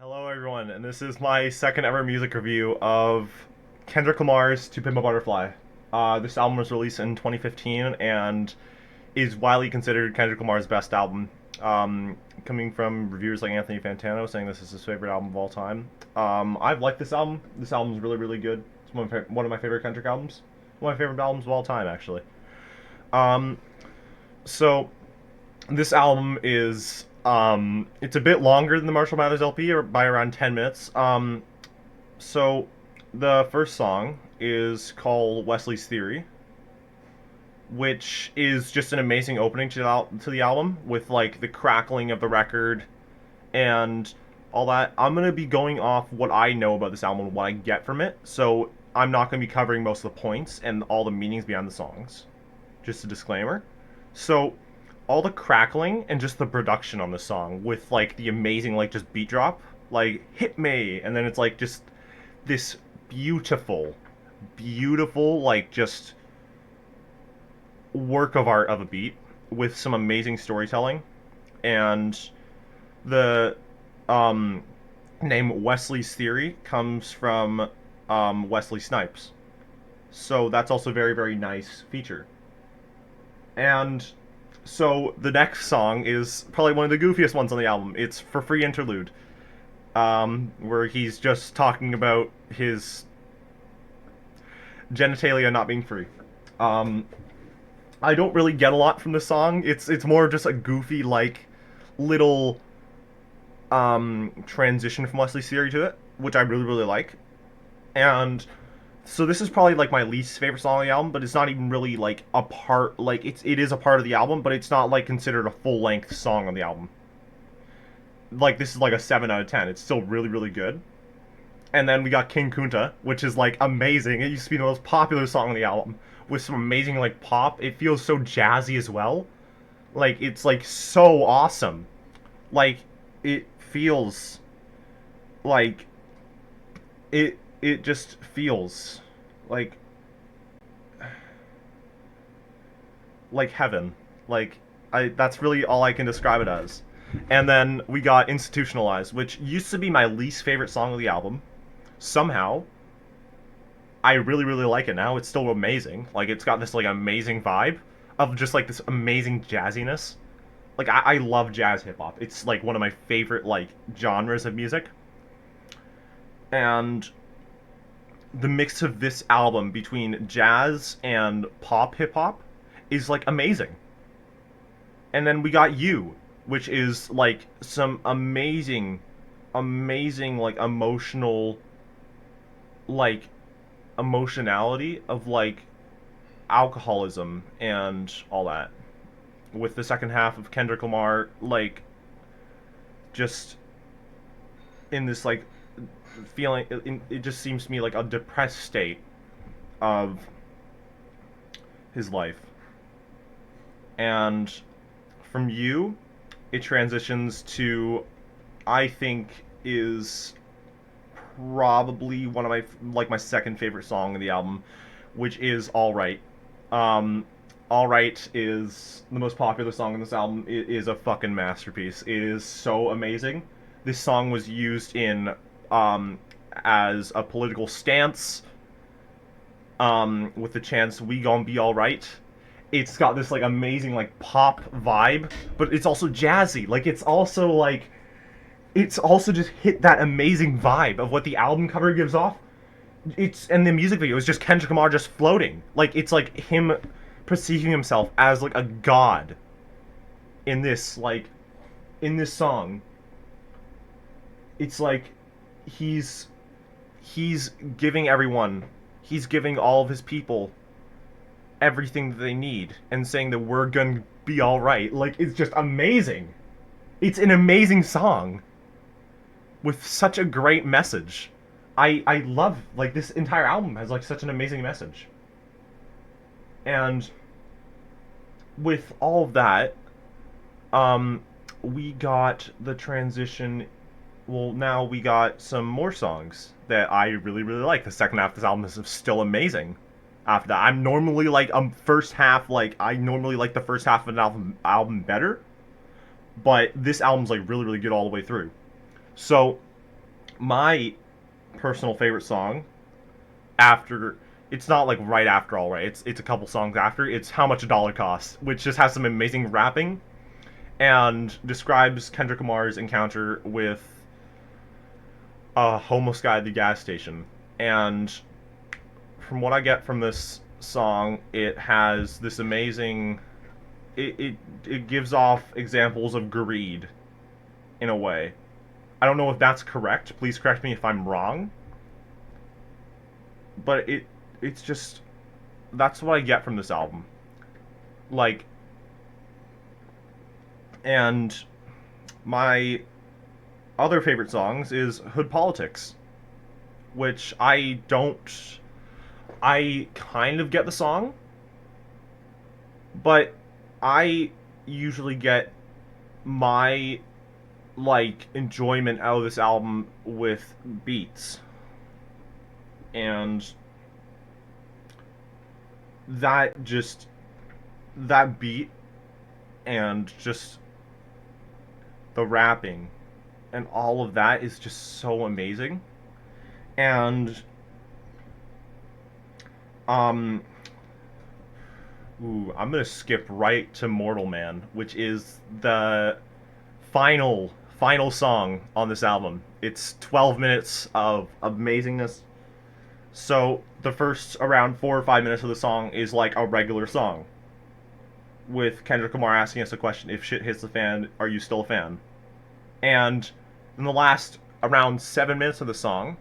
Hello, everyone, and this is my second ever music review of Kendrick Lamar's "To Pimp a Butterfly." This album was released in 2015 and is widely considered Kendrick Lamar's best album. Coming from reviewers like Anthony Fantano saying this is his favorite album of all time. I've liked this album. This album is really, really good. It's one of my favorite Kendrick albums. One of my favorite albums of all time, actually. Um, so this album is it's a bit longer than the Marshall Mathers LP, or by around 10 minutes. So the first song is called Wesley's Theory, which is just an amazing opening to the album with like the crackling of the record and all that. I'm gonna be going off what I know about this album and what I get from it, so I'm not gonna be covering most of the points and all the meanings behind the songs. Just a disclaimer. So all the crackling and just the production on the song with like the amazing like just beat drop, like hit me, and then it's like just this beautiful, beautiful like just work of art of a beat with some amazing storytelling. And the um, name Wesley's Theory comes from Wesley Snipes, so that's also a very, very nice feature. And so the next song is probably one of the goofiest ones on the album. It's For Free Interlude, where he's just talking about his genitalia not being free. Um, I don't really get a lot from the song. It's more just a goofy like little transition from Wesley's Theory to it, which I really, really like. And so this is probably like my least favorite song on the album, but it's not even really like a part. Like it is a part of the album, but it's not like considered a full length song on the album. Like this is like a 7 out of 10. It's still really, really good. And then we got King Kunta, which is like amazing. It used to be the most popular song on the album with some amazing like pop. It feels so jazzy as well. Like it's like so awesome. Like it feels like it just feels like heaven. Like I that's really all I can describe it as. And then we got Institutionalized, which used to be my least favorite song of the album. Somehow, I really, really like it now. It's still amazing. Like it's got this like amazing vibe of just like this amazing jazziness. Like I love jazz hip hop. It's like one of my favorite like genres of music. And the mix of this album between jazz and pop hip hop is like amazing. And then we got You, which is like some amazing, amazing like like emotionality of like alcoholism and all that. With the second half of Kendrick Lamar like just in this like feeling, it just seems to me like a depressed state of his life. And from You, it transitions to, I think, is probably one of my like my second favorite song of the album, which is All Right. All Right is the most popular song on this album. It is a fucking masterpiece. It is so amazing. This song was used in as a political stance with the chants "We gon' be all right." It's got this like amazing like pop vibe, but it's also jazzy. Like it's also just hit that amazing vibe of what the album cover gives off. It's and the music video is just Kendrick Lamar just floating. Like it's like him perceiving himself as like a god in this song. It's like he's he's giving everyone, he's giving all of his people everything that they need and saying that we're gonna be all right. Like it's just amazing. It's an amazing song with such a great message. I love like this entire album has like such an amazing message. And with all of that, we got the transition. Well, now we got some more songs that I really, really like. The second half of this album is still amazing. After that, I'm normally like first half like I normally like the first half of an album better, but this album's like really, really good all the way through. So My personal favorite song after it's not like right after All Right. It's a couple songs after. It's How Much a Dollar Costs, which just has some amazing rapping and describes Kendrick Lamar's encounter with a homeless guy at the gas station. And from what I get from this song, it has this amazing. It gives off examples of greed in a way. I don't know if that's correct. Please correct me if I'm wrong. But it's just that's what I get from this album. Like, and my other favorite songs is Hood Politics, which I don't. I kind of get the song, but I usually get my like enjoyment out of this album with beats, and that just that beat and just the rapping and all of that is just so amazing. And um I'm gonna skip right to Mortal Man, which is the final song on this album. It's 12 minutes of amazingness. So the first around 4 or 5 minutes of the song is like a regular song, with Kendrick Lamar asking us a question: "If shit hits the fan, are you still a fan?" And in the last around 7 minutes of the song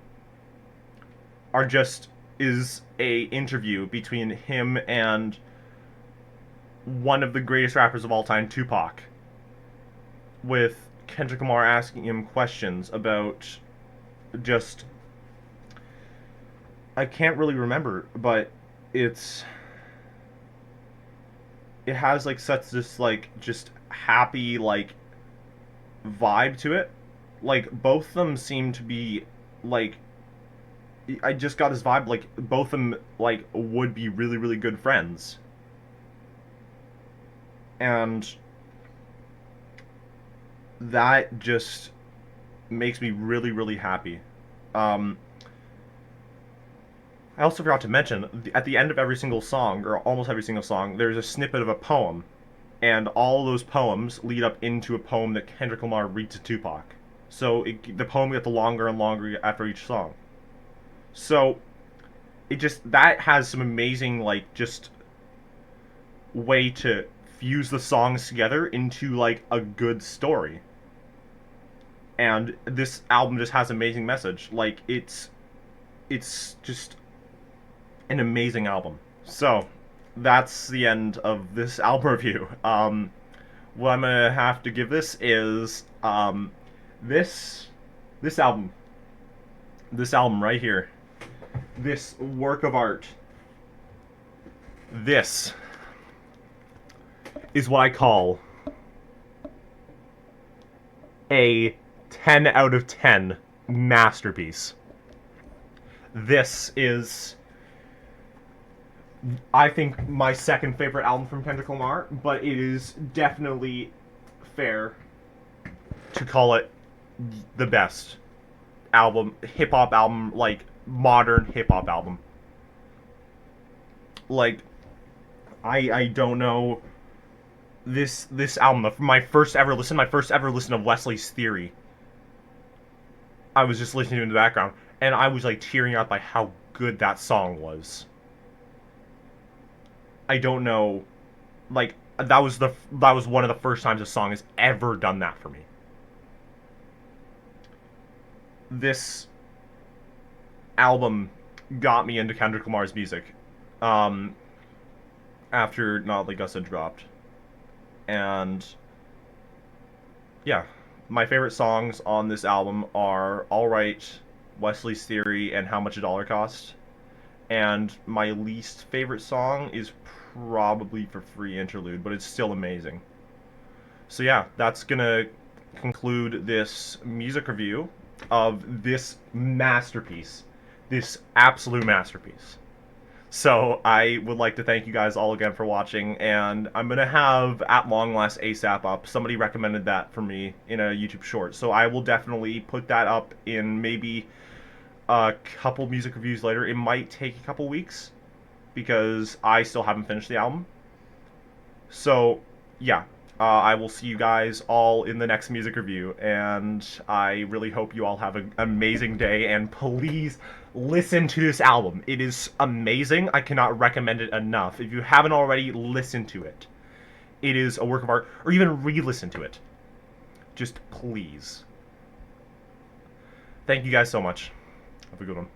are just is a interview between him and one of the greatest rappers of all time, Tupac, with Kendrick Lamar asking him questions about just I can't really remember, but it's it has like such this like just happy like vibe to it. Like both of them seem to be like I just got this vibe like both of them like would be really good friends. And that just makes me really happy. Um, I also forgot to mention at the end of every single song, or almost every single song, there's a snippet of a poem, and all those poems lead up into a poem that Kendrick Lamar reads to Tupac. So the poem gets longer and longer after each song. So it just that has some amazing like just way to fuse the songs together into like a good story. And this album just has an amazing message. Like it's just an amazing album. So that's the end of this album review. What I'm gonna have to give this is this this album, this album right here, this work of art. This is what I call a 10 out of 10 masterpiece. This is, I think, my second favorite album from Kendrick Lamar, but it is definitely fair to call it the best album, hip hop album, like modern hip hop album. Like, I don't know. This album, my first ever listen of Wesley's Theory. I was just listening to it in the background, and I was like tearing out by how good that song was. I don't know, like that was one of the first times a song has ever done that for me. This album got me into Kendrick Lamar's music. After Not Like Us had dropped. And yeah, my favorite songs on this album are All Right, Wesley's Theory, and How Much a Dollar Cost. And my least favorite song is probably For Free Interlude, but it's still amazing. So yeah, that's gonna conclude this music review of this masterpiece, this absolute masterpiece. So I would like to thank you guys all again for watching, and I'm gonna have At Long Last ASAP up. Somebody recommended that for me in a YouTube short, so I will definitely put that up in maybe a couple music reviews later. It might take a couple weeks because I still haven't finished the album. So yeah, I will see you guys all in the next music review, and I really hope you all have an amazing day, and please listen to this album. It is amazing. I cannot recommend it enough. If you haven't already, listen to it. It is a work of art, or even re-listen to it. Just please. Thank you guys so much. Have a good one.